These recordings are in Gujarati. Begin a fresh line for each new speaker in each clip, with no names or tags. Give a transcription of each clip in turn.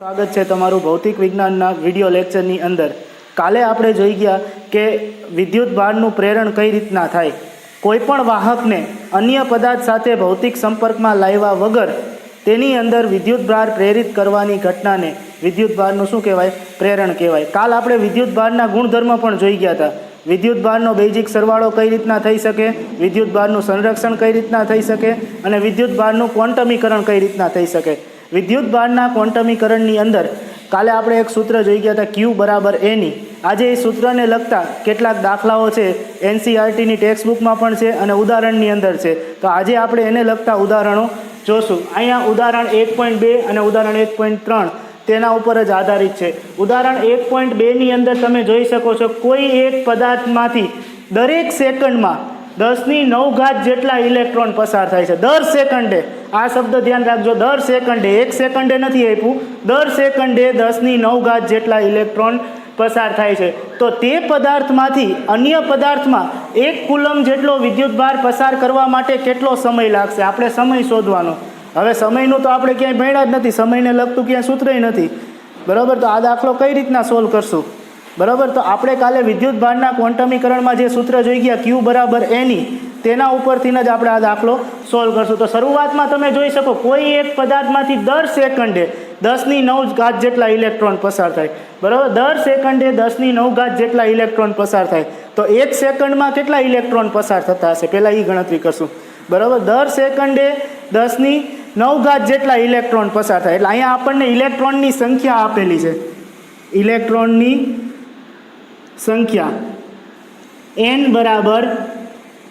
સ્વાગત છે તમારું ભૌતિક વિજ્ઞાનના વિડીયો લેક્ચરની અંદર। કાલે આપણે જોઈ ગયા કે વિદ્યુત ભારનું પ્રેરણ કઈ રીતના થાય। કોઈપણ વાહકને અન્ય પદાર્થ સાથે ભૌતિક સંપર્કમાં લાવ્યા વગર તેની અંદર વિદ્યુત ભાર પ્રેરિત કરવાની ઘટનાને વિદ્યુત ભારનું શું કહેવાય? પ્રેરણ કહેવાય। કાલ આપણે વિદ્યુત ભારના ગુણધર્મ પણ જોઈ ગયા હતા। વિદ્યુત ભારનો બેઝિક સરવાળો કઈ રીતના થઈ શકે, વિદ્યુત ભારનું સંરક્ષણ કઈ રીતના થઈ શકે અને વિદ્યુત ભારનું ક્વોન્ટમીકરણ કઈ રીતના થઈ શકે। વિદ્યુત ભારના ક્વોન્ટમીકરણની અંદર કાલે આપણે એક સૂત્ર જોઈ ગયા હતા, Q બરાબર A ની। આજે એ સૂત્રને લગતા કેટલાક દાખલાઓ છે, NCERTની ટેક્સ્ટ બુકમાં પણ છે અને ઉદાહરણની અંદર છે। તો આજે આપણે એને લગતા ઉદાહરણો જોશું। અહીંયા ઉદાહરણ 1.2 અને ઉદાહરણ 1.3 તેના ઉપર જ આધારિત છે। ઉદાહરણ 1.2 ની અંદર તમે જોઈ શકો છો, કોઈ એક પદાર્થમાંથી દરેક સેકન્ડમાં 10⁹ જેટલા ઇલેક્ટ્રોન પસાર થાય છે। દર સેકન્ડે, આ શબ્દ ધ્યાન રાખજો, દર સેકન્ડે, એક સેકન્ડે નથી આપ્યું, દર સેકન્ડે 10⁹ જેટલા ઇલેક્ટ્રોન પસાર થાય છે। તો તે પદાર્થમાંથી અન્ય પદાર્થમાં 1 કુલમ જેટલો વિદ્યુત ભાર પસાર કરવા માટે કેટલો સમય લાગશે? આપણે સમય શોધવાનો। હવે સમયનું તો આપણે ક્યાંય ભણ્યા જ નથી, સમયને લગતું ક્યાંય સૂત્રય નથી, બરાબર। તો આ દાખલો કઈ રીતના સોલ્વ કરશું, બરાબર? તો આપણે કાલે વિદ્યુત ભારના ક્વોન્ટમીકરણમાં જે સૂત્ર જોઈ ગયા, Q બરાબર A ની, તેના ઉપરથી જ આપણે આ દાખલો સોલ્વ કરશું। તો શરૂઆતમાં તમે જોઈ શકો, કોઈ એક પદાર્થમાંથી દર સેકન્ડે 10⁹ જેટલા ઇલેક્ટ્રોન પસાર થાય, બરાબર? દર સેકન્ડે 10⁹ જેટલા ઇલેક્ટ્રોન પસાર થાય। તો એક સેકન્ડમાં કેટલા ઇલેક્ટ્રોન પસાર થતા હશે, પહેલાં એ ગણતરી કરશું, બરાબર? દર સેકન્ડે 10⁹ જેટલા ઇલેક્ટ્રોન પસાર થાય। એટલે અહીંયા આપણને ઇલેક્ટ્રોનની સંખ્યા આપેલી છે, ઇલેક્ટ્રોનની સંખ્યા n બરાબર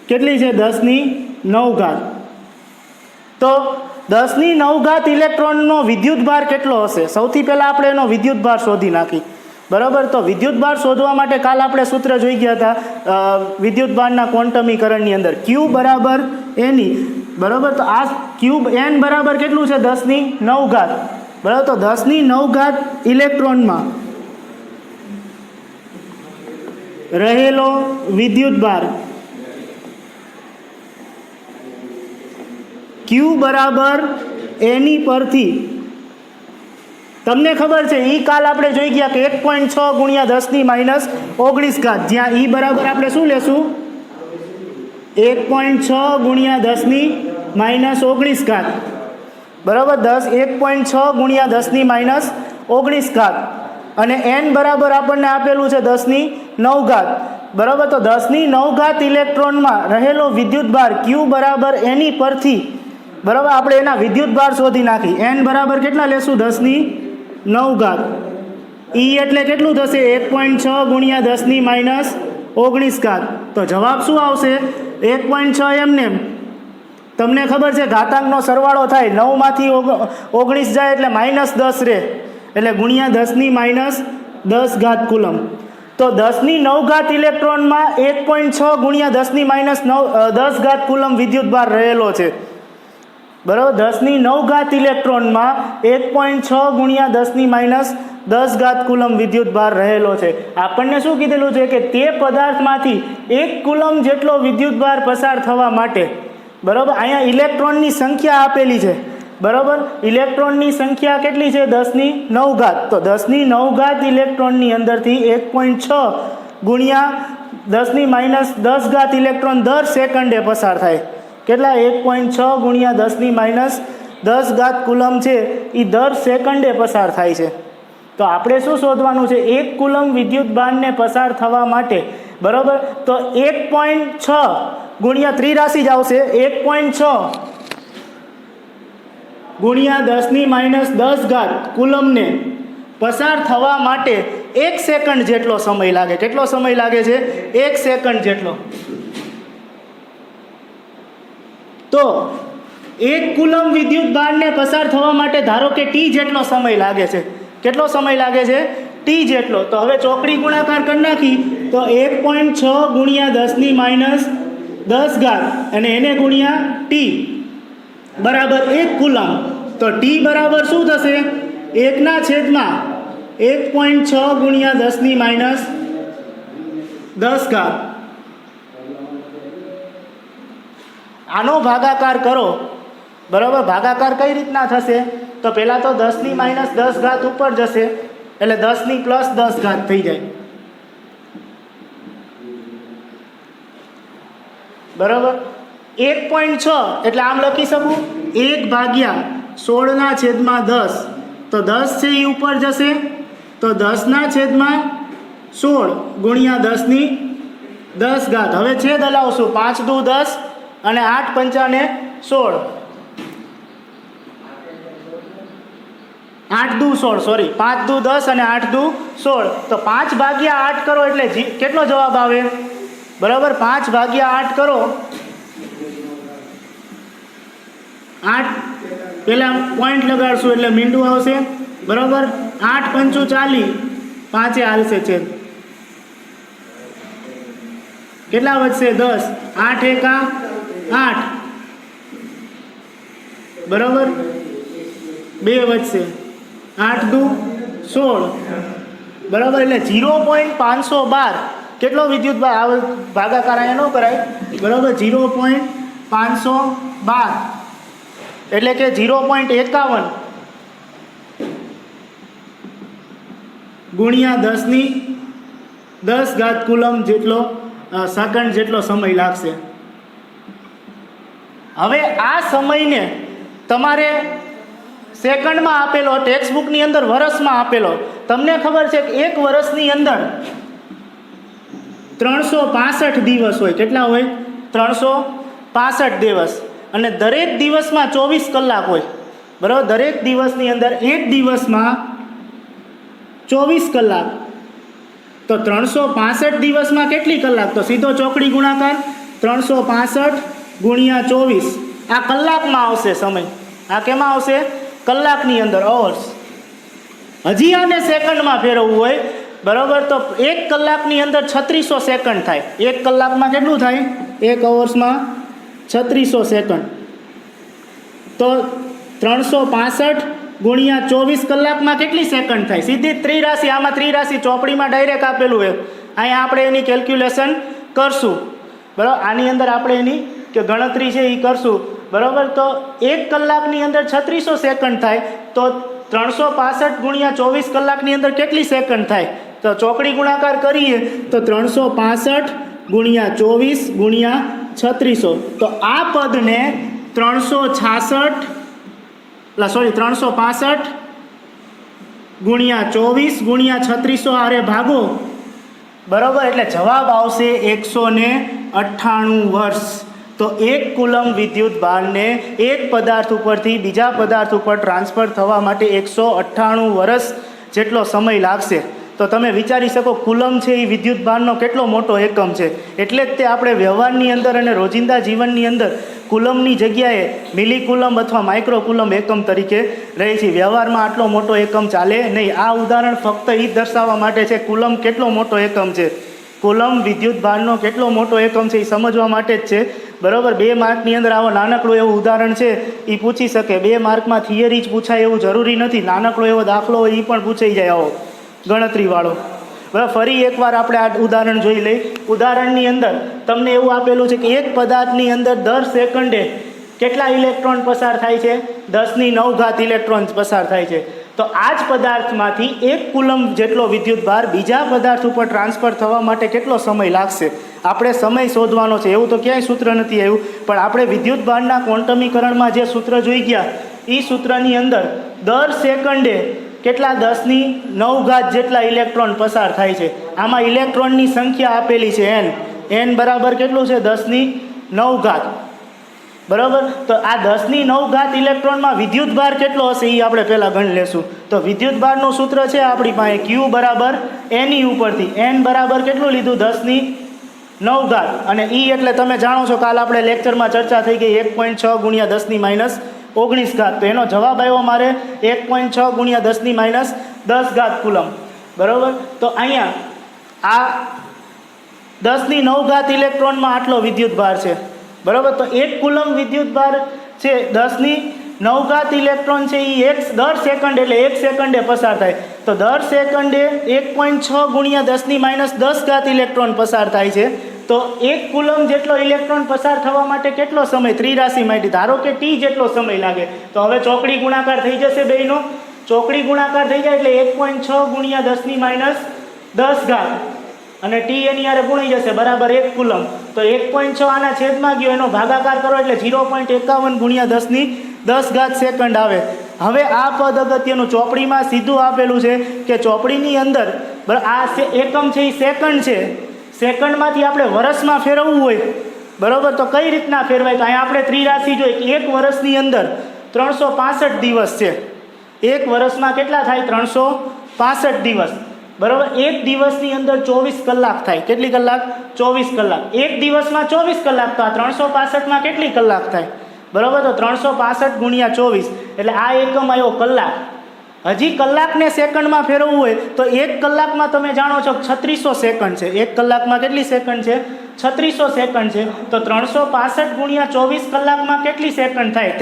કેટલી છે? 10⁹। તો 10⁹ ઇલેક્ટ્રોનનો વિદ્યુત ભાર કેટલો હશે? સૌથી પહેલાં આપણે એનો વિદ્યુત ભાર શોધી નાખી, બરાબર? તો વિદ્યુત ભાર શોધવા માટે કાલ આપણે સૂત્ર જોઈ ગયા હતા વિદ્યુત ભારના ક્વોન્ટમીકરણની અંદર, Q બરાબર A ની, બરાબર? તો આ n બરાબર કેટલું છે? 10⁹, બરાબર? તો 10⁹ ઇલેક્ટ્રોનમાં રહેલો વિદ્યુત ભાર Q બરાબર A ની પરથી તમને ખબર છે, E કાલ આપણે જોઈ ગયા કે 1.6 ગુણ્યા 10⁻⁹, જ્યાં E બરાબર આપણે શું લેશું? 1.6 ગુણ્યા 10⁻⁹, બરાબર? 1.6 ગુણ્યા 10⁻⁹, અને n બરાબર આપણને આપેલું છે 10⁹, બરાબર? તો 10⁹ ઇલેક્ટ્રોનમાં રહેલો વિદ્યુત ભાર Q બરાબર A ની પરથી, બરાબર, આપણે એના વિદ્યુત ભાર શોધી નાખી। n બરાબર કેટલા લેશું? 10⁹। E એટલે કેટલું થશે? 1.6 ગુણ્યા 10⁻⁹। તો જવાબ શું આવશે? 1.6 એમને એમ તમને ખબર છે, ઘાતાંકનો સરવાળો થાય, 9 માંથી 19 જાય એટલે -10 રહે, એટલે ગુણ્યા 10⁻⁻10 કુલમ। તો 10⁹ ઇલેક્ટ્રોનમાં 1.6 ગુણ્યા 10⁻⁻10 કુલમ વિદ્યુત ભાર રહેલો છે, બરાબર? 10⁹ ઇલેક્ટ્રોનમાં 1.6 ગુણ્યા 10⁻⁻10 કુલમ વિદ્યુત ભાર રહેલો છે। આપણને શું કીધેલું છે કે તે પદાર્થમાંથી 1 કુલમ જેટલો વિદ્યુત ભાર પસાર થવા માટે, બરાબર, અહીંયા ઇલેક્ટ્રોનની સંખ્યા આપેલી છે, બરાબર? ઇલેક્ટ્રોનની સંખ્યા કેટલી છે? 10⁹। તો 10⁹ ઇલેક્ટ્રોનની અંદરથી 1.6 ગુણ્યા 10⁻⁻10 ઇલેક્ટ્રોન દર સેકન્ડે પસાર થાય। કેટલા? 1.6 ગુણ્યા 10⁻10 કુલમ છે એ દર સેકન્ડે પસાર થાય છે। તો આપણે શું શોધવાનું છે? 1 કુલમ વિદ્યુત ભારને પસાર થવા માટે, બરાબર? તો 1.6 ગુણ્યા ત્રિરાશી જ આવશે, 1.6 ગુણ્યા 10⁻10 કુલમને પસાર થવા માટે 1 સેકન્ડ જેટલો સમય લાગે। કેટલો સમય લાગે છે? 1 સેકન્ડ જેટલો। તો 1 કુલમ વિદ્યુત ભારને પસાર થવા માટે ધારો કે T જેટલો સમય લાગે છે। કેટલો સમય લાગે છે? T જેટલો। તો હવે ચોકડી ગુણાકાર કરી નાખી તો 1.6 ગુણ્યા 10⁻10 અને એને ગુણ્યા T બરાબર 1 કુલમ। તો T બરાબર શું થશે? 1/1.6 ગુણ્યા 10⁻10। આનો ભાગાકાર કરો, બરાબર? ભાગાકાર કઈ રીતના થશે? તો પહેલાં તો 10 ની -10 ઘાત ઉપર જશે, એટલે 10 ની +10 ઘાત થઈ જાય, બરાબર। 1.6 એટલે આમ લખી શકું 1/16/10, તો 10 છે એ ઉપર જશે, તો 10/16 ગુણ્યા 10 ની 10 ઘાત। હવે છેદ હલાવશું, 5 દુ 10 અને 8 પંચાને 16, 8 દુ 16 સોરી 5 દુ 10 અને 8 દુ 16, તો 5/8 કરો એટલે કેટલો જવાબ આવે, બરાબર। 5/8 કરો, 8 પહેલાં પોઈન્ટ લગાડશું એટલે મીંડું આવશે, બરાબર। 8 પંચું 40, 5 હાલશે છેદ, કેટલા વધશે 10, 8 એકા 8, બરાબર, 2 વધશે, 8 દુ 16, બરાબર। એટલે 0.512 કેટલો વિદ્યુત ભાગાકાર અહીંયા ન કરાય, બરાબર। 0.512 એટલે કે 0.51 ગુણ્યા 10 ની 10 ઘાત કુલમ જેટલો સેકન્ડ જેટલો સમય લાગશે। હવે આ સમયને તમારે સેકન્ડમાં આપેલો, ટેક્સ્ટ બુકની અંદર વર્ષમાં આપેલો, તમને ખબર છે કે એક વર્ષની અંદર 365 દિવસ હોય, કેટલા હોય 365 દિવસ, અને દરેક દિવસમાં 24 કલાક હોય, બરાબર। દરેક દિવસની અંદર એક દિવસમાં 24 કલાક, તો 365 દિવસમાં કેટલી કલાક, તો સીધો ચોકડી ગુણાકાર 365 ગુણ્યા 24, આ કલાકમાં આવશે સમય, આ કેમાં આવશે કલાકની અંદર, અવર્સ। હજી આને સેકન્ડમાં ફેરવવું હોય, બરાબર, તો 1 કલાકની અંદર 3600 સેકન્ડ થાય, 1 કલાકમાં કેટલું થાય, 1 અવર્સમાં 3600 સેકન્ડ, તો 365 ગુણ્યા 24 કલાકમાં કેટલી સેકન્ડ થાય, સીધી ત્રિરાશિ, આમાં ત્રિરાશિ ચોપડીમાં ડાયરેક્ટ આપેલું હોય, અહીંયા આપણે એની કેલ્ક્યુલેશન કરશું, બરાબર। આની અંદર આપણે એની કે ગણતરી છે એ કરશું, બરાબર। તો 1 કલાકની અંદર 3600 સેકન્ડ થાય, તો 365 ગુણ્યા 24 કલાકની અંદર કેટલી સેકન્ડ થાય, તો ચોકડી ગુણાકાર કરીએ તો 365 ગુણ્યા 24 ગુણ્યા 3600, તો આ પદને 365 ગુણ્યા 24 ગુણ્યા 3600 આરે ભાગો, બરાબર, એટલે જવાબ આવશે 198 વર્ષ। તો 1 કુલમ વિદ્યુત ભારને એક પદાર્થ ઉપરથી બીજા પદાર્થ ઉપર ટ્રાન્સફર થવા માટે 198 વર્ષ જેટલો સમય લાગશે। તો તમે વિચારી શકો કુલમ છે એ વિદ્યુત ભારનો કેટલો મોટો એકમ છે, એટલે જ તે આપણે વ્યવહારની અંદર અને રોજિંદા જીવનની અંદર કુલમની જગ્યાએ મિલી કુલમ અથવા માઇક્રો કુલમ એકમ તરીકે રહે છે। વ્યવહારમાં આટલો મોટો એકમ ચાલે નહીં। આ ઉદાહરણ ફક્ત એ જ દર્શાવવા માટે છે કુલમ કેટલો મોટો એકમ છે, કુલમ વિદ્યુત ભારનો કેટલો મોટો એકમ છે એ સમજવા માટે જ છે, બરાબર। 2 માર્કની અંદર આવો નાનકડું એવું ઉદાહરણ છે એ પૂછી શકે, 2 માર્કમાં થિયરી જ પૂછાય એવું જરૂરી નથી, નાનકડો એવો દાખલો હોય એ પણ પૂછાઈ જાય આવો ગણતરીવાળો, બરાબર। ફરી એકવાર આપણે આ ઉદાહરણ જોઈ લઈ। ઉદાહરણની અંદર તમને એવું આપેલું છે કે એક પદાર્થની અંદર દર સેકન્ડે કેટલા ઇલેક્ટ્રોન પસાર થાય છે, 10⁹ ઇલેક્ટ્રોન પસાર થાય છે। તો આ જ પદાર્થમાંથી 1 કુલમ જેટલો વિદ્યુત ભાર બીજા પદાર્થ ઉપર ટ્રાન્સફર થવા માટે કેટલો સમય લાગશે, આપણે સમય શોધવાનો છે। એવું તો ક્યાંય સૂત્ર નથી આવ્યું, પણ આપણે વિદ્યુત ભારના ક્વોન્ટમીકરણમાં જે સૂત્ર જોઈ ગયા એ સૂત્રની અંદર દર સેકન્ડે કેટલા 10⁹ જેટલા ઇલેક્ટ્રોન પસાર થાય છે। આમાં ઇલેક્ટ્રોનની સંખ્યા આપેલી છે n બરાબર કેટલું છે 10⁹, બરાબર। તો આ 10⁹ ઇલેક્ટ્રોનમાં વિદ્યુત ભાર કેટલો હશે એ આપણે પહેલાં ગણી લેશું। તો વિદ્યુત ભારનું સૂત્ર છે આપણી પાસે Q બરાબર N ઉપરથી, n બરાબર કેટલું લીધું 10⁹, અને E એટલે તમે જાણો છો, કાલ આપણે લેક્ચરમાં ચર્ચા થઈ ગઈ 1.6 ગુણ્યા 10⁻19, તો એનો જવાબ આવ્યો મારે 1.6 ગુણ્યા 10⁻10 કુલમ, બરાબર। તો અહીંયા આ 10⁹ ઇલેક્ટ્રોનમાં આટલો વિદ્યુત ભાર છે, બરાબર। તો 1 કુલમ વિદ્યુત ભાર છે 10⁹ ઇલેક્ટ્રોન છે એ દર સેકન્ડ એટલે 1 સેકન્ડે પસાર થાય, તો દર સેકન્ડે 1.6 ગુણ્યા 10⁻10 ઇલેક્ટ્રોન પસાર થાય છે। તો 1 કુલમ જેટલો ઇલેક્ટ્રોન પસાર થવા માટે કેટલો સમય ત્રિરાશિ માટે ધારો કે ટી જેટલો સમય લાગે, તો હવે ચોકડી ગુણાકાર થઈ જશે બેયનો. ચોકડી ગુણાકાર થઈ જાય એટલે 1.6 ગુણ્યા 10 ઘાત અને ટી એની યારે ગુણી જશે બરાબર 1 કુલમ. તો 1.6 આના છેદમાં ગયો, એનો ભાગાકાર કરો એટલે 0.51 ગુણ્યા 10 ઘાત સેકન્ડ આવે. હવે આ પદ અગત્યનું ચોપડીમાં સીધું આપેલું છે કે ચોપડીની અંદર આ એકમ છે એ સેકન્ડ છે. સેકન્ડમાંથી આપણે વર્ષમાં ફેરવવું હોય બરાબર, તો કઈ રીતના ફેરવાય? તો અહીંયા આપણે ત્રિરાશિ જોઈએ કે એક વર્ષની અંદર 365 દિવસ છે. એક વર્ષમાં કેટલા થાય? 365 દિવસ બરાબર. એક દિવસની અંદર 24 કલાક થાય. કેટલી કલાક? 24 કલાક. એક દિવસમાં 24 કલાક, તો આ 365માં કેટલી કલાક થાય બરાબર? તો 365 ગુણ્યા 24 એટલે આ એકમ આવ્યો કલાક. હજી કલાકને સેકન્ડમાં ફેરવવું હોય તો એક કલાકમાં તમે જાણો છો 3600 સેકન્ડ છે. એક કલાકમાં કેટલી સેકન્ડ છે? 3600 સેકન્ડ છે. તો 365 ગુણ્યા 24 કલાકમાં કેટલી સેકન્ડ થાય?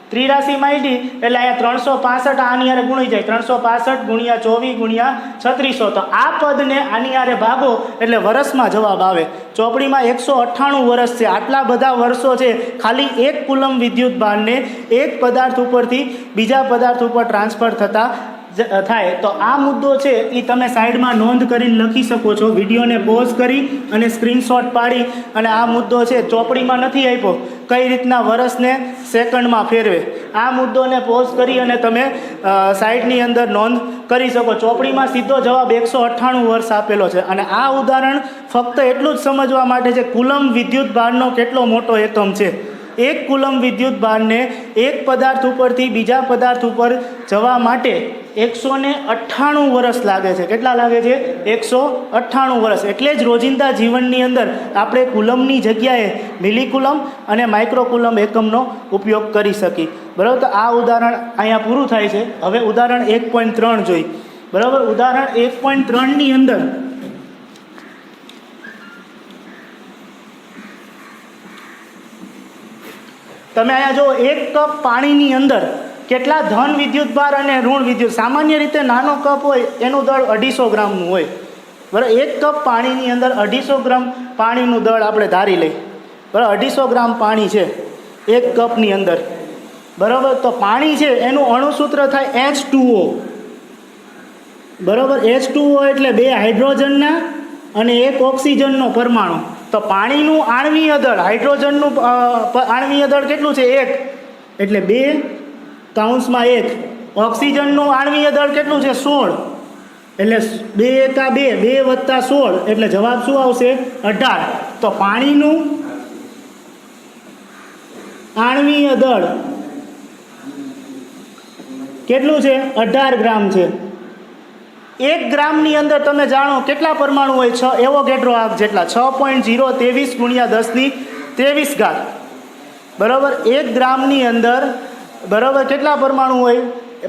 ત્રિરાશિ માંડી એટલે અહીંયા 365 આની યારે ગુણી જાય. 365 ગુણ્યા 24 ગુણ્યા 3600. તો આ પદને આની યારે ભાગો એટલે વર્ષમાં જવાબ આવે. ચોપડીમાં 198 વર્ષ છે. આટલા બધા વર્ષો છે ખાલી 1 કુલમ વિદ્યુત ભારને એક પદાર્થ ઉપરથી બીજા પદાર્થ ઉપર ટ્રાન્સફર થતા થાય. તો આ મુદ્દો છે એ તમે સાઈડમાં નોંધ કરીને લખી શકો છો. વિડીયોને પોઝ કરી અને સ્ક્રીનશોટ પાડી અને આ મુદ્દો છે ચોપડીમાં નથી આપ્યો કઈ રીતના વર્ષને સેકન્ડમાં ફેરવે. આ મુદ્દોને પોઝ કરી અને તમે સાઈડની અંદર નોંધ કરી શકો. ચોપડીમાં સીધો જવાબ 198 વર્ષ આપેલો છે. અને આ ઉદાહરણ ફક્ત એટલું જ સમજવા માટે છે કુલમ વિદ્યુત ભારનો કેટલો મોટો એકમ છે. 1 કુલમ વિદ્યુત ભારને એક પદાર્થ ઉપરથી બીજા પદાર્થ ઉપર જવા માટે 198 વર્ષ લાગે છે. કેટલા લાગે છે? 198 વર્ષ. એટલે જ રોજિંદા જીવનની અંદર આપણે કુલમની જગ્યાએ મિલીકુલમ અને માઇક્રોકુલમ એકમનો ઉપયોગ કરી શકીએ બરાબર. તો આ ઉદાહરણ અહીંયા પૂરું થાય છે. હવે ઉદાહરણ 1.3 જોઈ બરાબર. ઉદાહરણ 1.3ની અંદર તમે અહીંયા જો 1 કપ પાણીની અંદર કેટલા ધન વિદ્યુત ભાર અને ઋણ વિદ્યુત. સામાન્ય રીતે નાનો કપ હોય એનું દળ 250 ગ્રામનું હોય બરાબર. 1 કપ પાણીની અંદર 250 ગ્રામ પાણીનું દળ આપણે ધારી લઈ બરાબર. 250 ગ્રામ પાણી છે 1 કપની અંદર બરાબર. તો પાણી છે એનું અણુસૂત્ર થાય H2O બરાબર. H2O એટલે 2 હાઇડ્રોજનના અને 1 ઓક્સિજનનો પરમાણુ. તો પાણીનું આણ્વીય દળ, હાઇડ્રોજનનું આણ્વીય દળ કેટલું છે? 1 એટલે 2 ઓક્સિજનનું આણ્વીય દળ કેટલું છે? 16 એટલે 2 એકા 2 વત્તા 16 એટલે જવાબ શું આવશે? 18. તો પાણીનું આણ્વીય દળ કેટલું છે? 18 ગ્રામ છે. 1 ગ્રામની અંદર તમે જાણો કેટલા પરમાણુ હોય? 6 એવોગેડ્રો આંક જેટલા. 6.023 ગુણ્યા 1023 ઘાત બરાબર. 1 ગ્રામની અંદર બરાબર કેટલા પરમાણુ હોય?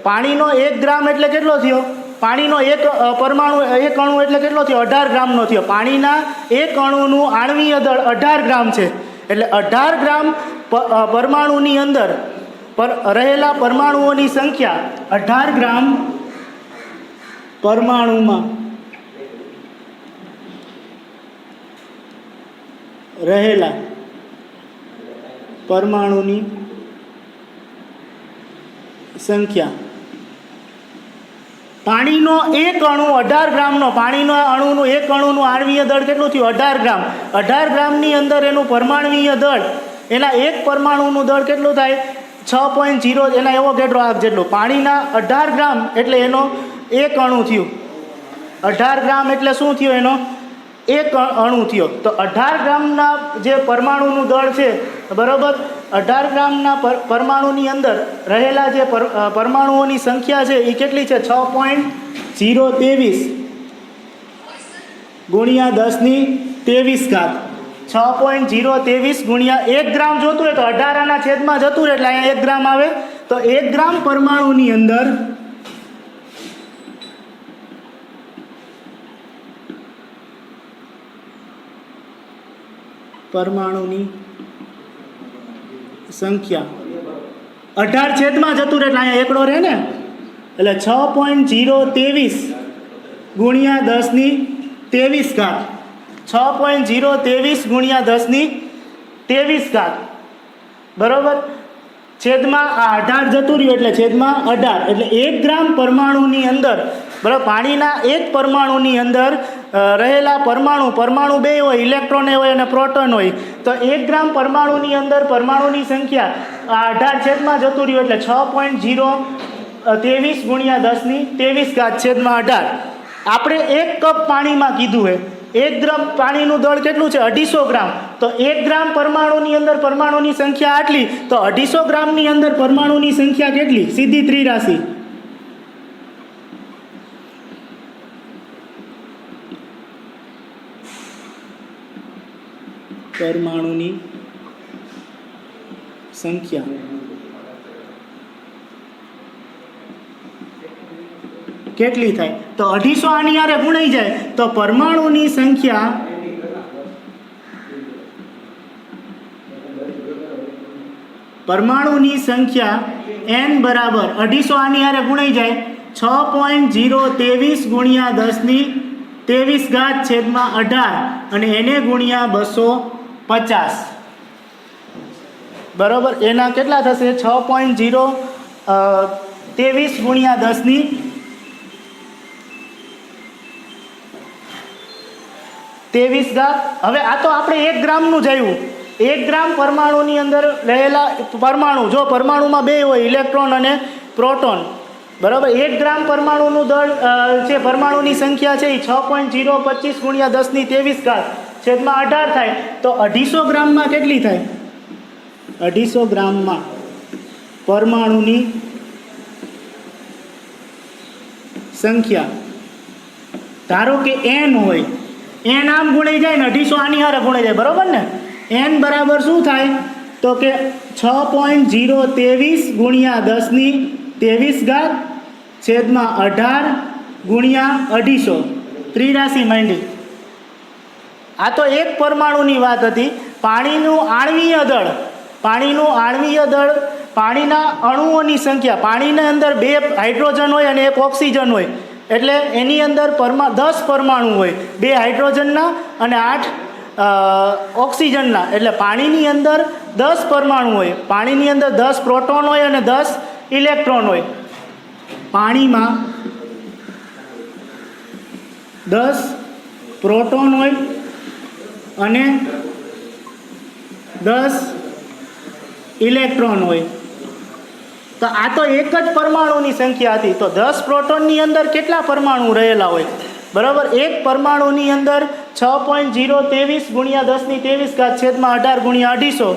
પાણીનો 1 ગ્રામ એટલે કેટલો થયો? પાણીનો એક પરમાણુ, એક અણુ એટલે કેટલો થયો? 18 ગ્રામનો થયો. પાણીના એક અણુનું આણ્વીય દળ 18 ગ્રામ છે. એટલે 18 ગ્રામ પરમાણુની અંદર રહેલા પરમાણુઓની સંખ્યા 18 ગ્રામ પરમાણુમાં રહેલા પરમાણુની સંખ્યા. પાણીનો એક અણુ 18 ગ્રામનો, પાણીના અણુનું એક અણુનું આણ્વીય દળ કેટલું થયું? 18 ગ્રામ. 18 ગ્રામની અંદર એનું પરમાણ્વીય દળ, એના એક પરમાણુનું દળ કેટલું થાય? 6.0 એના એવોગેડ્રો આંક જેટલું. પાણીના 18 ગ્રામ એટલે એનો એક અણુ થયું. 18 ગ્રામ એટલે શું થયું? એનો એક અણુ થયો. તો 18 ગ્રામના જે પરમાણુનું દળ છે બરાબર, 18 ગ્રામના પરમાણુની અંદર રહેલા જે પરમાણુઓની સંખ્યા છે એ કેટલી છે? 6.023 ગુણ્યા 1023 ઘાત. 6.023 ગુણ્યા 1 ગ્રામ જોતું હોય તો 18 આના છેદમાં જતું રહે એટલે અહીંયા 1 ગ્રામ આવે. તો 1 ગ્રામ પરમાણુની અંદર પરમાણુની સંખ્યા 18 છેદમાં જતું રહે એટલે અહીંયા એકડો રહે ને, એટલે 6.023 ગુણ્યા 1023 ઘાત. 6.023 ગુણ્યા 10⁻23 બરાબર, છેદમાં આ 18 જતું રહ્યું એટલે છેદમાં 18 એટલે 1 ગ્રામ પરમાણુની અંદર બરાબર, પાણીના એક પરમાણુની અંદર રહેલા પરમાણુ બે હોય, ઇલેક્ટ્રોન હોય અને પ્રોટોન હોય, તો 1 ગ્રામ પરમાણુની અંદર પરમાણુની સંખ્યા 18 છેદમાં જતું રહ્યું એટલે 6.023 ગુણ્યા 10⁻23 છેદમાં 18. આપણે 1 કપ પાણીમાં કીધું હોય, 1 ગ્રામ પાણીનું દળ કેટલું છે 250 ગ્રામ, તો 1 ગ્રામ પરમાણુની અંદર પરમાણુની સંખ્યા આટલી, તો 250 ગ્રામની અંદર પરમાણુની સંખ્યા કેટલી? સીધી ત્રિરાશિ. પરમાણુની સંખ્યા કેટલી થાય? તો 250 આની હારે ગુણાઈ જાય તો પરમાણુની સંખ્યા n બરાબર 250 આની હારે ગુણાઈ જાય 6.023 ગુણ્યા 10⁻23 છેદમાં 18 અને એને ગુણ્યા 250 બરાબર. એના કેટલા થશે? 6.023 ગુણ્યા 10⁻23. હવે આ તો આપણે 1 ગ્રામનું જ આવ્યું. 1 ગ્રામ પરમાણુની અંદર રહેલા પરમાણુ, જો પરમાણુમાં બે હોય, ઇલેક્ટ્રોન અને પ્રોટોન બરાબર, 1 ગ્રામ પરમાણુનું દળ છે, પરમાણુની સંખ્યા છે એ 6.025 ગુણ્યા 10⁻23 છેદમાં 18 થાય, તો 250 ગ્રામમાં કેટલી થાય? 250 ગ્રામમાં પરમાણુની સંખ્યા ધારો કે n હોય, n આમ ગુણાઈ જાય ને 250 આની હારે ગુણાઈ જાય બરાબર ને, n બરાબર શું થાય? તો કે 6.023 ગુણ્યા 10⁻23 છેદમાં 18 ગુણ્યા 250 ત્રિરાશિ માંડી. આ તો એક પરમાણુની વાત હતી. પાણીનું આણ્વીય દળ, પાણીના અણુઓની સંખ્યા, પાણીની અંદર 2 હાઇડ્રોજન હોય અને 1 ઓક્સિજન હોય, એટલે એની અંદર 10 પરમાણુ હોય, 2 હાઇડ્રોજનના અને 8 ઓક્સિજનના, એટલે પાણીની અંદર 10 પરમાણુ હોય, પાણીની અંદર 10 પ્રોટોન હોય અને 10 ઇલેક્ટ્રોન હોય. પાણીમાં 10 પ્રોટોન હોય અને 10 ઇલેક્ટ્રોન હોય. તો આ તો એક જ પરમાણુની સંખ્યા હતી. તો 10 પ્રોટોનની અંદર કેટલા પરમાણુ રહેલા હોય બરાબર? એક પરમાણુની અંદર 6.023 ગુણ્યા 10⁻23 છેદમાં 18 ગુણ્યા 250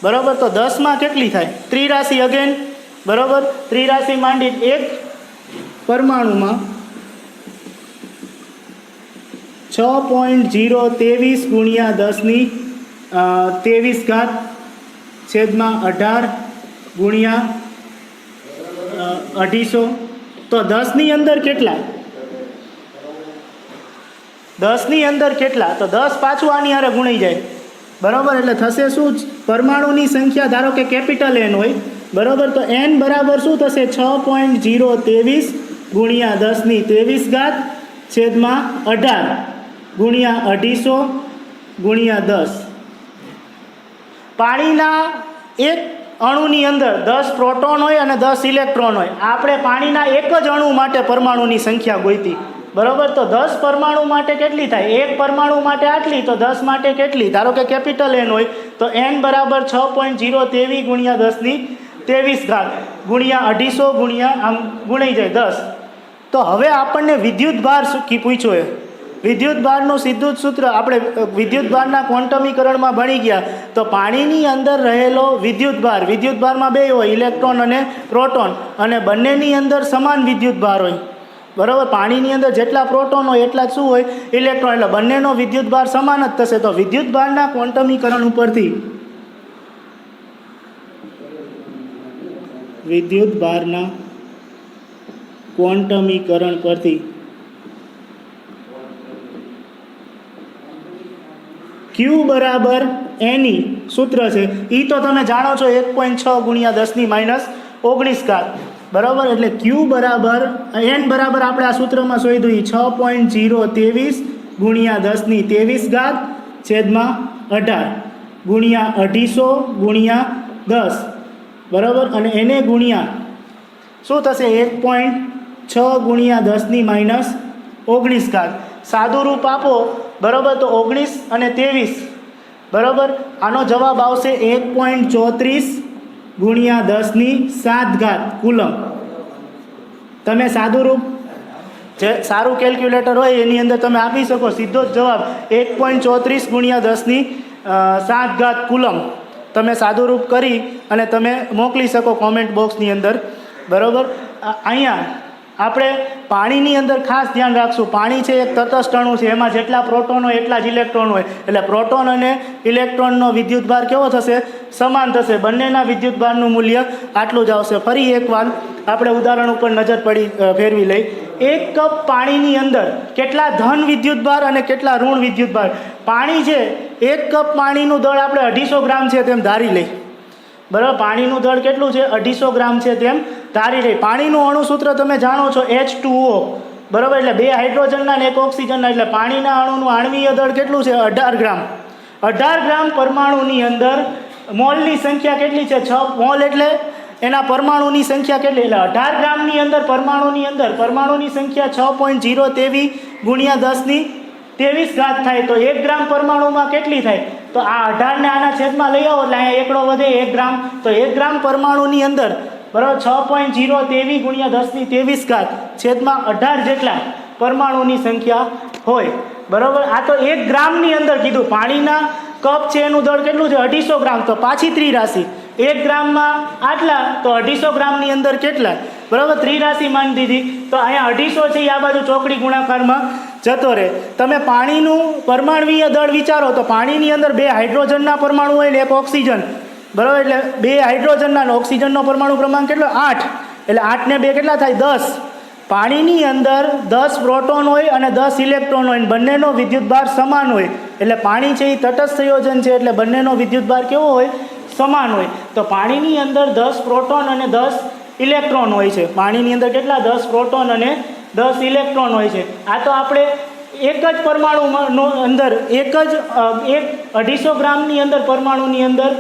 બરાબર. તો 10માં કેટલી થાય? ત્રિરાશિ અગેન બરાબર, ત્રિરાશિ માંડી એક પરમાણુમાં 6.023 ગુણ્યા 10⁻23 છેદમાં 18 ગુણ્યા 250. તો 10ની અંદર કેટલા? 10ની અંદર કેટલા? તો 10 પાછું આની હારે ગુણાઈ જાય બરાબર, એટલે થશે શું? પરમાણુની સંખ્યા ધારો કે કેપિટલ N હોય બરાબર, તો n બરાબર શું થશે? 6.023 ગુણ્યા 10⁻23 છેદમાં 18 ગુણ્યા 250 ગુણ્યા 10. પાણીના એક અણુની અંદર 10 પ્રોટોન હોય અને 10 ઇલેક્ટ્રોન હોય. આપણે પાણીના એક જ અણુ માટે પરમાણુની સંખ્યા ગોતી બરાબર. તો 10 પરમાણુ માટે કેટલી થાય? એક પરમાણુ માટે આટલી, તો 10 માટે કેટલી? ધારો કે કેપિટલ N હોય તો n બરાબર 6.023 ગુણ્યા 10⁻23 ગુણ્યા 250 ગુણ્યા આમ ગુણાઈ જાય 10. તો હવે આપણને વિદ્યુત ભાર પૂછ્યો છે. વિદ્યુત ભારનું સીધું જ સૂત્ર આપણે વિદ્યુત ભારના ક્વોન્ટમીકરણમાં ભણી ગયા. તો પાણીની અંદર રહેલો વિદ્યુત ભારમાં બે હોય, ઇલેક્ટ્રોન અને પ્રોટોન, અને બંનેની અંદર સમાન વિદ્યુત ભાર હોય બરાબર. પાણીની અંદર જેટલા પ્રોટોન હોય એટલા જ શું હોય? ઇલેક્ટ્રોન, એટલે બંનેનો વિદ્યુત ભાર સમાન જ થશે. તો વિદ્યુત ભારના ક્વોન્ટમીકરણ ઉપરથી વિદ્યુત ભારના ક્વોન્ટમીકરણ પરથી Q બરાબર NE સૂત્ર છે એ તો તમે જાણો છો, 1.6 ગુણ્યા 10⁻19 બરાબર. એટલે Q બરાબર n બરાબર આપણે આ સૂત્રમાં શોધ્યું 6.023 ગુણ્યા 10⁻23 છેદમાં 18 ગુણ્યા 250 ગુણ્યા 10 બરાબર, અને એને ગુણ્યા શું થશે 1.6 ગુણ્યા 10⁻19 સાદું રૂપ આપો બરાબર, તો 19 અને 23 બરાબર, આનો જવાબ આવશે 1.34 ગુણ્યા 10⁻7 કુલમ. તમે સાદું રૂપ જે સારું કેલ્ક્યુલેટર હોય એની અંદર તમે આપી શકો સીધો જ જવાબ 1.34 ગુણ્યા 10⁻7 કુલમ. તમે સાદુરૂપ કરી અને તમે મોકલી શકો કોમેન્ટ બોક્સની અંદર બરાબર. અહીંયા આપણે પાણીની અંદર ખાસ ધ્યાન રાખશું. પાણી છે એક તટસ્થ અણુ છે, એમાં જેટલા પ્રોટોન હોય એટલા જ ઇલેક્ટ્રોન હોય, એટલે પ્રોટોન અને ઇલેક્ટ્રોનનો વિદ્યુતભાર કેવો થશે? સમાન થશે. બંનેના વિદ્યુતભારનું મૂલ્ય આટલું જ આવશે. ફરી એકવાર આપણે ઉદાહરણ ઉપર નજર ફેરવી લઈ. 1 કપ પાણીની અંદર કેટલા ધન વિદ્યુતભાર અને કેટલા ઋણ વિદ્યુતભાર? પાણી છે, 1 કપ પાણીનું દળ આપણે 250 ગ્રામ છે તેમ ધારી લઈ બરાબર. પાણીનું દળ કેટલું છે? 250 ગ્રામ છે તેમ ધારી લઈ. પાણીનું અણુસૂત્ર તમે જાણો છો H2O બરાબર, એટલે 2 હાઇડ્રોજનના અને 1 ઓક્સિજનના, એટલે પાણીના અણુનું આણ્વીય દળ કેટલું છે? 18 ગ્રામ. 18 ગ્રામ પરમાણુની અંદર મોલની સંખ્યા કેટલી છે? 6 મોલ, એટલે એના પરમાણુની સંખ્યા કેટલી? એટલે 18 ગ્રામની અંદર પરમાણુની સંખ્યા 6.023 ગુણ્યા 10⁻23 થાય. તો 1 ગ્રામ પરમાણુમાં કેટલી થાય? તો આ 18 ને આના છેદમાં લઈ આવો એટલે અહીંયા એકડો વધે 1 ગ્રામ. તો 1 ગ્રામ પરમાણુની અંદર બરાબર 6.023 ગુણ્યા 10⁻23 છેદમાં 18 જેટલા પરમાણુની સંખ્યા હોય બરાબર. આ તો 1 ગ્રામની અંદર કીધું. પાણીના કપ છે એનું દળ કેટલું છે? 250 ગ્રામ. તો પાછી ત્રિરાશિ 1 ગ્રામમાં આટલા, તો 250 ગ્રામની અંદર કેટલા બરાબર, ત્રિરાશિ માની દીધી. તો અહીંયા 250 છે એ આ બાજુ ચોકડી ગુણાકારમાં જતો રહે. તમે પાણીનું પરમાણુય દળ વિચારો તો પાણીની અંદર 2 હાઇડ્રોજનના પરમાણુ હોય ને 1 ઓક્સિજન બરાબર, એટલે 2 હાઇડ્રોજનના અને ઓક્સિજનનો પરમાણુ ક્રમાંક કેટલો? 8. એટલે 8 ને 2 કેટલા થાય? 10. પાણીની અંદર 10 પ્રોટોન હોય અને 10 ઇલેક્ટ્રોન હોય, બંનેનો વિદ્યુતભાર સમાન હોય. એટલે પાણી છે એ તટસ્થ સંયોજન છે, એટલે બંનેનો વિદ્યુતભાર કેવો હોય? સમાન હોય. તો પાણીની અંદર 10 પ્રોટોન અને 10 ઇલેક્ટ્રોન હોય છે. પાણીની અંદર કેટલા? 10 પ્રોટોન અને 10 ઇલેક્ટ્રોન હોય છે. આ તો આપણે એક જ પરમાણુ અંદર એક 250 ગ્રામની અંદર પરમાણુની અંદર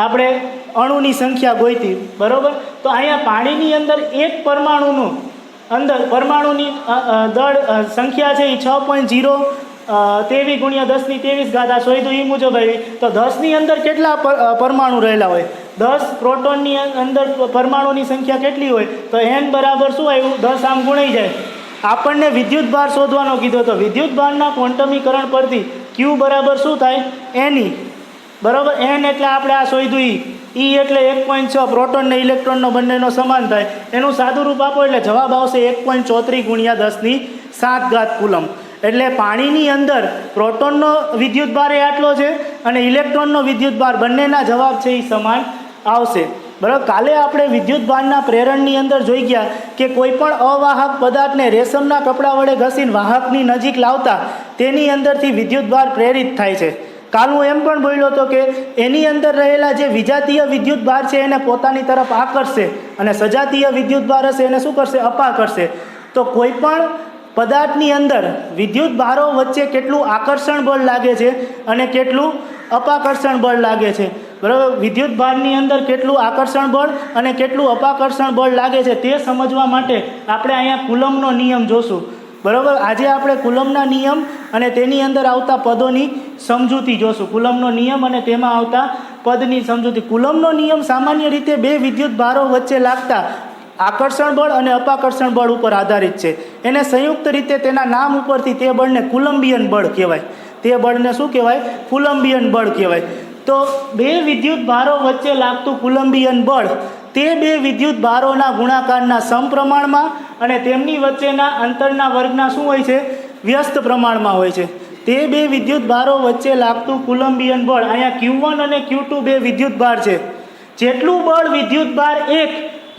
આપણે અણુની સંખ્યા ગોઈતી બરાબર. તો અહીંયા પાણીની અંદર એક પરમાણુનું પરમાણુની દળ સંખ્યા છે એ 6.023 ગુણ્યા 10⁻23 આ શોધ્યું એ મુજબ આવી. તો 10ની અંદર કેટલા પરમાણુ રહેલા હોય? 10 પ્રોટોનની અંદર પરમાણુની સંખ્યા કેટલી હોય? તો n બરાબર શું આવ્યું? 10 આમ ગુણાઈ જાય. આપણને વિદ્યુતભાર શોધવાનો કીધો, તો વિદ્યુતભારના ક્વોન્ટમીકરણ પરથી Q બરાબર શું થાય? Ne બરાબર. n એટલે આપણે આ શોધ્યું E એટલે 1.6 પ્રોટોન ને ઇલેક્ટ્રોનનો બંનેનો સમાન થાય. એનું સાદું રૂપ આપો એટલે જવાબ આવશે 1.34 ગુણ્યા 10⁻7 કુલમ. એટલે પાણીની અંદર પ્રોટોનનો વિદ્યુતભાર એ આટલો છે અને ઇલેક્ટ્રોનનો વિદ્યુતભાર બંનેના જવાબ છે એ સમાન આવશે બરાબર. કાલે આપણે વિદ્યુતભારના પ્રેરણની અંદર જોઈ ગયા કે કોઈ પણ અવાહક પદાર્થને રેશમના કપડા વડે ઘસીને વાહકની નજીક લાવતા તેની અંદરથી વિદ્યુતભાર પ્રેરિત થાય છે. કાલ હું એમ પણ બોલ્યો હતો કે એની અંદર રહેલા જે વિજાતીય વિદ્યુતભાર છે એને પોતાની તરફ આકર્ષશે અને સજાતીય વિદ્યુતભાર હશે એને શું કરશે? અપાકર્ષશે. તો કોઈ પણ પદાર્થની અંદર વિદ્યુતભારો વચ્ચે કેટલું આકર્ષણ બળ લાગે છે અને કેટલું અપાકર્ષણ બળ લાગે છે બરાબર. વિદ્યુતભારની અંદર કેટલું આકર્ષણ બળ અને કેટલું અપાકર્ષણ બળ લાગે છે તે સમજવા માટે આપણે અહીંયા કુલમનો નિયમ જોશું બરાબર. આજે આપણે કુલમના નિયમ અને તેની અંદર આવતા પદોની સમજૂતી જોશું. કુલમનો નિયમ અને તેમાં આવતા પદની સમજૂતી. કુલમનો નિયમ સામાન્ય રીતે 2 વિદ્યુતભારો વચ્ચે લાગતા આકર્ષણ બળ અને અપાકર્ષણ બળ ઉપર આધારિત છે. એને સંયુક્ત રીતે તેના નામ ઉપરથી તે બળને કુલમ્બિયન બળ કહેવાય. તે બળને શું કહેવાય? કુલમ્બિયન બળ કહેવાય. તો 2 વિદ્યુતભારો વચ્ચે લાગતું કુલમ્બિયન બળ તે 2 વિદ્યુતભારોના ગુણાકારના સમપ્રમાણમાં અને તેમની વચ્ચેના અંતરના વર્ગના શું હોય છે? વ્યસ્ત પ્રમાણમાં હોય છે. તે 2 વિદ્યુતભારો વચ્ચે લાગતું કુલમ્બિયન બળ, અહીંયા Q1 અને Q2 2 વિદ્યુતભાર છે. જેટલું બળ વિદ્યુતભાર 1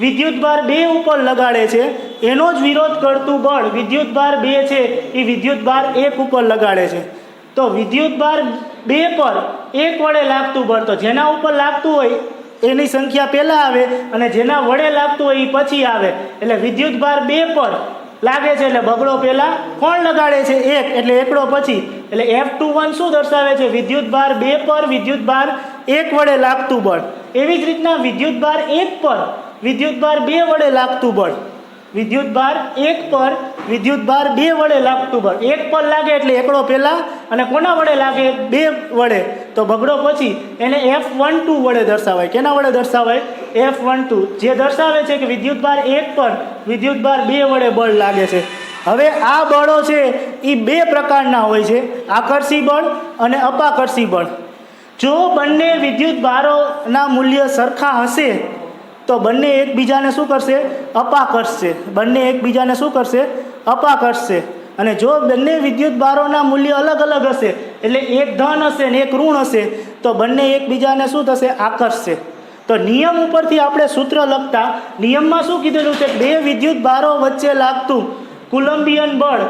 વિદ્યુતભાર 2 ઉપર લગાડે છે એનો જ વિરોધ કરતું બળ વિદ્યુતભાર 2 છે એ વિદ્યુતભાર 1 ઉપર લગાડે છે. તો વિદ્યુતભાર 2 પર 1 વડે લાગતું બળ, તો જેના ઉપર લાગતું હોય એની સંખ્યા પહેલાં આવે અને જેના વડે લાગતું હોય એ પછી આવે. એટલે વિદ્યુતભાર 2 પર લાગે છે એટલે બગડો પહેલાં કોણ લગાડે છે? 1, એટલે એકડો પછી, એટલે F21 શું દર્શાવે છે? વિદ્યુત ભાર 2 પર વિદ્યુત ભાર 1 વડે લાગતું બળ. એવી જ રીતના વિદ્યુત ભાર 1 પર વિદ્યુત ભાર 2 વડે લાગતું બળ. વિદ્યુત ભાર 1 પર વિદ્યુત ભાર 2 વડે લાગતું બળ. 1 પર લાગે એટલે એકડો પહેલાં, અને કોના વડે લાગે? 2 વડે. તો બગડો પછી એને F12 વડે દર્શાવાય. કેના વડે દર્શાવાય? F12, જે દર્શાવે છે કે વિદ્યુત ભાર 1 પર વિદ્યુત ભાર 2 વડે બળ લાગે છે. હવે આ બળો છે એ 2 પ્રકારના હોય છે, આકર્ષી બળ અને અપાકર્ષી બળ. જો બંને વિદ્યુત ભારોના મૂલ્ય સરખા હશે તો બંને એકબીજાને શું કરશે? અપાકર્ષશે. બંને એકબીજાને શું કરશે? અપાકર્ષશે. અને જો બંને વિદ્યુત ભારોના મૂલ્ય અલગ અલગ હશે, એટલે એક ધન હશે ને એક ઋણ હશે, તો બંને એકબીજાને શું થશે? આકર્ષશે. તો નિયમ ઉપરથી આપણે સૂત્ર લખતા નિયમમાં શું કીધેલું છે? 2 વિદ્યુત ભારો વચ્ચે લાગતું કુલંબિયન બળ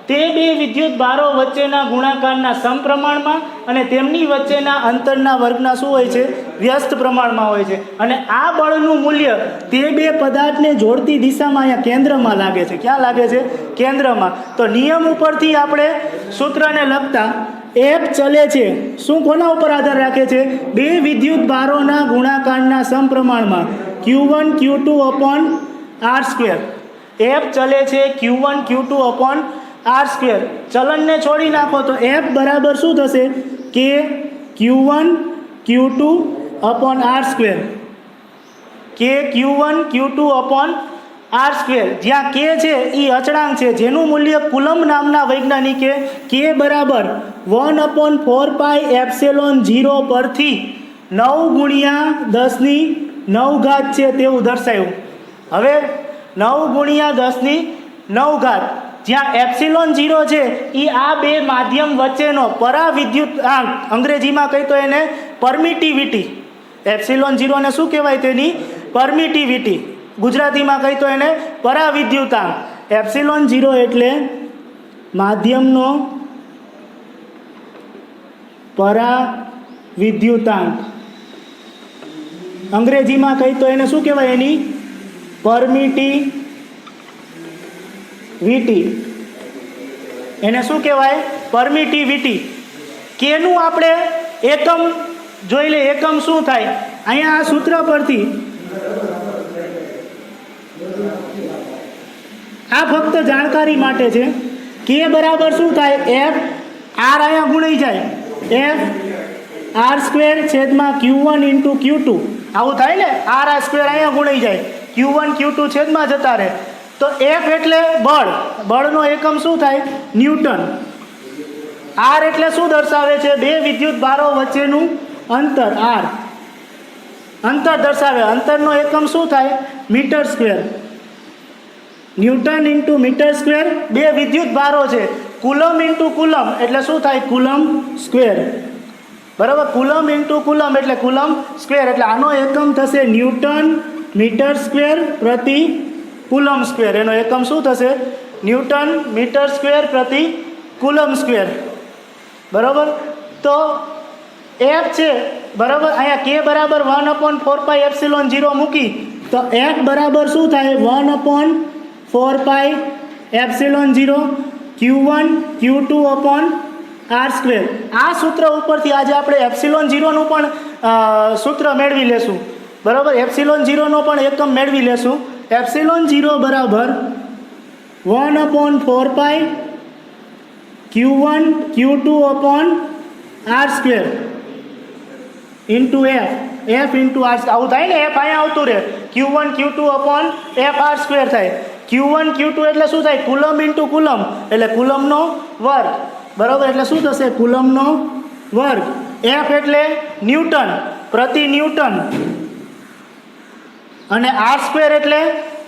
તે 2 વિદ્યુત ભારો વચ્ચેના ગુણાકારના સમપ્રમાણમાં અને તેમની વચ્ચેના અંતરના વર્ગના શું હોય છે? વ્યસ્ત પ્રમાણમાં હોય છે. અને આ બળનું મૂલ્ય તે 2 પદાર્થને જોડતી દિશામાં અહીંયા કેન્દ્રમાં લાગે છે. ક્યાં લાગે છે? કેન્દ્રમાં. તો નિયમ ઉપરથી આપણે સૂત્રને લખતા F ચલે છે શું કોના ઉપર આધાર રાખે છે? 2 વિદ્યુત ભારોના ગુણાકારના સમપ્રમાણમાં Q1 Q2 upon R². F ચલે છે Q1 Q2 upon R². ચલનને છોડી નાખો તો F બરાબર શું થશે? કે Q1 Q2 upon R². કે Q1 Q2 upon R². જ્યાં K છે એ અચળાંક છે, જેનું મૂલ્ય કુલમ્બ નામના વૈજ્ઞાનિકે K બરાબર 1/4πε0 પરથી 9×10⁹ છે તેવું દર્શાવ્યું. હવે 9×10⁹ જ્યાં ε0 છે એ આ 2 માધ્યમ વચ્ચેનો પરાવિદ્યુતાંક, અંગ્રેજીમાં કહી તો એને પરમિટિવિટી. ε0 ને શું કહેવાય? તેની પરમિટિવિટી. ગુજરાતીમાં કહી તો એને પરાવિદ્યુતાંક. ε0 એટલે માધ્યમનો પરાવિદ્યુતાંક. અંગ્રેજીમાં કહી તો એને શું કહેવાય? એની પરમિટિવિટી. એને શું કહેવાય? પરમિટિવિટી. કેનું આપણે એકમ જોઈ લે. એકમ શું થાય? અહીંયા આ સૂત્ર પરથી આ ફક્ત જાણકારી માટે છે. કે બરાબર શું થાય? F R અહીંયા ગુણાઈ જાય. F R² Q1 × Q2 આવું થાય ને? R² અહીંયા ગુણાઈ જાય, Q1 Q2 છેદમાં જતા રહે. તો F એટલે બળ. બળનો એકમ શું થાય? ન્યૂટન. R એટલે શું દર્શાવે છે? 2 વિદ્યુત ભારો વચ્ચેનું અંતર. R અંતર દર્શાવે. અંતરનો એકમ શું થાય? મીટર². ન્યૂટન × મીટર². 2 વિદ્યુત ભારો છે. કુલમ × કુલમ એટલે શું થાય? કુલમ². બરાબર? કુલમ × કુલમ એટલે કુલમ². એટલે આનો એકમ થશે ન્યૂટન મીટર² પ્રતિ કુલમ². એનો એકમ શું થશે? ન્યૂટન મીટર² પ્રતિ કુલમ². બરાબર? તો F છે બરાબર. અહીંયા K બરાબર 1/4πε0 મૂકી તો F બરાબર શું થાય? 1/4πε0 Q1 Q2 upon R². આ સૂત્ર ઉપરથી આજે આપણે ε0નું પણ સૂત્ર મેળવી લેશું. બરાબર? ε0નો પણ એકમ મેળવી લેશું. ε0 બરાબર 1/4π Q1 Q2 upon R² into F into R². આવું થાય ને? F અહીંયા આવતું રહે. Q1 Q2 upon F R² થાય. Q1 Q2 એટલે શું થાય? કુલમ × કુલમ એટલે કુલમનો વર્ગ. બરાબર? એટલે શું થશે? કુલમનો વર્ગ. F એટલે ન્યૂટન પ્રતિ ન્યૂટન અને R² એટલે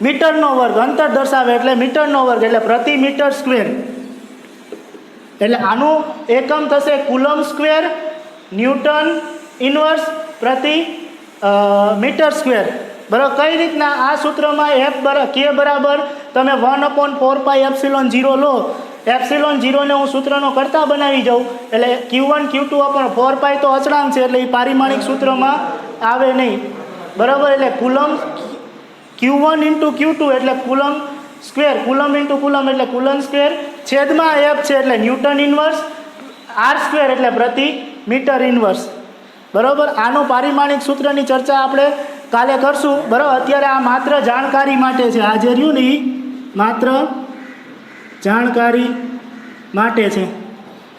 મીટરનો વર્ગ. અંતર દર્શાવે એટલે મીટરનો વર્ગ એટલે પ્રતિ મીટર². એટલે આનું એકમ થશે કુલમ² ન્યૂટન ઇન્વર્સ પ્રતિ મીટર². બરાબર? કઈ રીતના? આ સૂત્રમાં K બરાબર તમે 1/4πε0 લો. ε0 ને હું સૂત્રનો કરતા બનાવી જાઉં એટલે Q1 Q2 upon 4π તો અચળાંક છે એટલે એ પારિમાણિક સૂત્રમાં આવે નહીં. બરાબર? એટલે કુલમ Q1 × Q2 એટલે કુલમ² સ્ક્વેર, કુલમ ઇન્ટુ કુલમ એટલે કુલમ સ્ક્વેર, છેદમાં એફ છે એટલે ન્યૂટન ઇન્વર્સ, આર સ્ક્વેર એટલે પ્રતિ મીટર ઇન્વર્સ. બરાબર. આનું પારિમાણિક સૂત્રની ચર્ચા આપણે કાલે કરશું. બરાબર. અત્યારે આ માત્ર જાણકારી માટે છે. આ જે રહ્યું ને એ માત્ર જાણકારી માટે છે.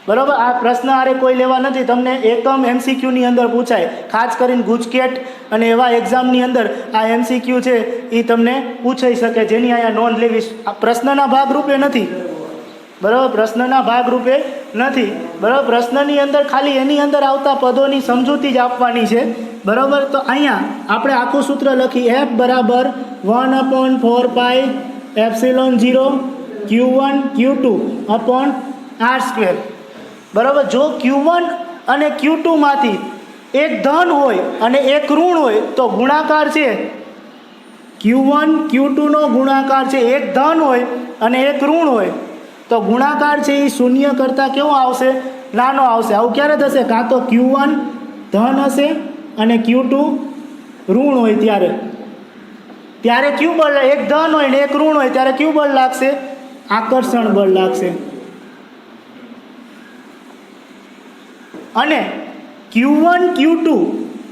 બરાબર. આ પ્રશ્ન આરે કોઈ લેવા નથી. તમને એકમ એમસીક્યુની અંદર પૂછાય, ખાસ કરીને ગુજકેટ અને એવા એક્ઝામની અંદર આ એમસીક્યુ છે એ તમને પૂછાઈ શકે, જેની અહીંયા નોંધ લેવી. આ પ્રશ્નના ભાગરૂપે નથી. બરાબર. પ્રશ્નના ભાગરૂપે નથી. બરાબર. પ્રશ્નની અંદર ખાલી એની અંદર આવતા પદોની સમજૂતી જ આપવાની છે. બરાબર. તો અહીંયા આપણે આખું સૂત્ર લખી, એફ બરાબર 1/4 epsilon 0 Q1 Q2 upon R square. બરાબર. જો Q1 અને Q2 માંથી એક ધન હોય અને એક ઋણ હોય તો ગુણાકાર છે Q1 Q2 નો ગુણાકાર છે, એક ધન હોય અને એક ઋણ હોય તો ગુણાકાર છે એ શૂન્ય કરતાં કેવો આવશે? નાનો આવશે. આવું ક્યારે થશે? કાં તો Q1 ધન હશે અને Q2 ઋણ હોય ત્યારે ક્યુ બળ, એક ધન હોય ને એક ઋણ હોય ત્યારે ક્યુ બળ લાગશે? આકર્ષણ બળ લાગશે. અને Q1 Q2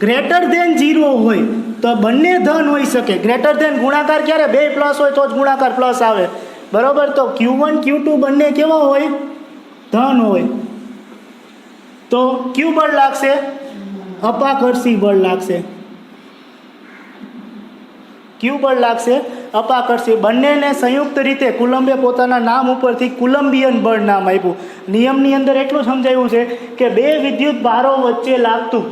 ગ્રેટર ધેન 0 હોય તો બંને ધન હોઈ શકે. ગ્રેટર ધેન ગુણાકાર ક્યારે? બે પ્લસ હોય તો જ ગુણાકાર પ્લસ આવે. બરાબર. તો Q1 Q2 બંને કેવા હોય? ધન હોય તો ક્યુ બળ લાગશે? અપાકર્ષી બળ લાગશે. ક્યુ બળ લાગશે? અપાકર્ષી. બંનેને સંયુક્ત રીતે કુલમ્બે પોતાના નામ ઉપરથી કુલમ્બિયન બળ નામ આપ્યું. નિયમની અંદર એટલું સમજાવ્યું છે કે બે વિદ્યુત ભારો વચ્ચે લાગતું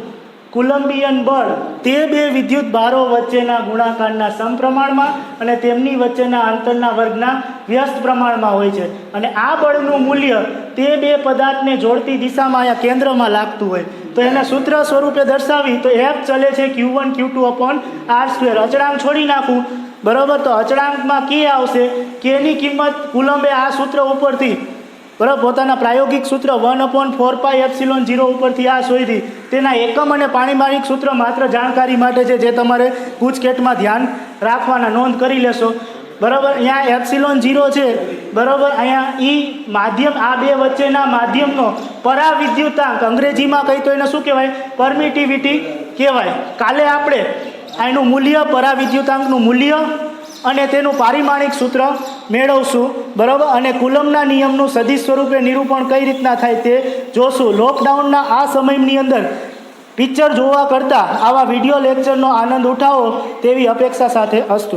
કુલમ્બિયન બળ તે બે વિદ્યુત ભારો વચ્ચેના ગુણાકારના સમપ્રમાણમાં અને તેમની વચ્ચેના અંતરના વર્ગના વ્યસ્ત પ્રમાણમાં હોય છે. અને આ બળનું મૂલ્ય તે બે પદાર્થને જોડતી દિશામાં અહીંયા કેન્દ્રમાં લાગતું હોય તો એને સૂત્ર સ્વરૂપે દર્શાવી તો એફ ચલે છે Q1 Q2 upon R square. અચળાંક છોડી નાખું. બરાબર. તો અચળાંકમાં કે આવશે, કેની કિંમત કુલમ્બે આ સૂત્ર ઉપરથી, બરાબર, પોતાના પ્રાયોગિક સૂત્ર 1/4 એપ્સિલોન 0 ઉપરથી આ શોધી. તેના એકમ અને પારિમાણિક સૂત્ર માત્ર જાણકારી માટે છે, જે તમારે ગુજકેટમાં ધ્યાન રાખવાના, નોંધ કરી લેશો. બરાબર. અહીંયા એપ્સિલોન 0 છે. બરાબર. અહીંયા ઈ માધ્યમ, આ બે વચ્ચેના માધ્યમનો પરાવિદ્યુતાંક, અંગ્રેજીમાં કહી તો એને શું કહેવાય? પરમિટિવિટી કહેવાય. કાલે આપણે એનું મૂલ્ય, પરાવિદ્યુતાંકનું મૂલ્ય અને તેનું પારિમાણિક સૂત્ર મેળવશું. બરાબર. અને કુલમના નિયમનું સદિશ સ્વરૂપે નિરૂપણ કઈ રીતના થાય તે જોશું. લોકડાઉનના આ સમયની અંદર પિક્ચર જોવા કરતાં આવા વિડીયો લેક્ચરનો આનંદ ઉઠાવો તેવી અપેક્ષા સાથે અસ્તુ.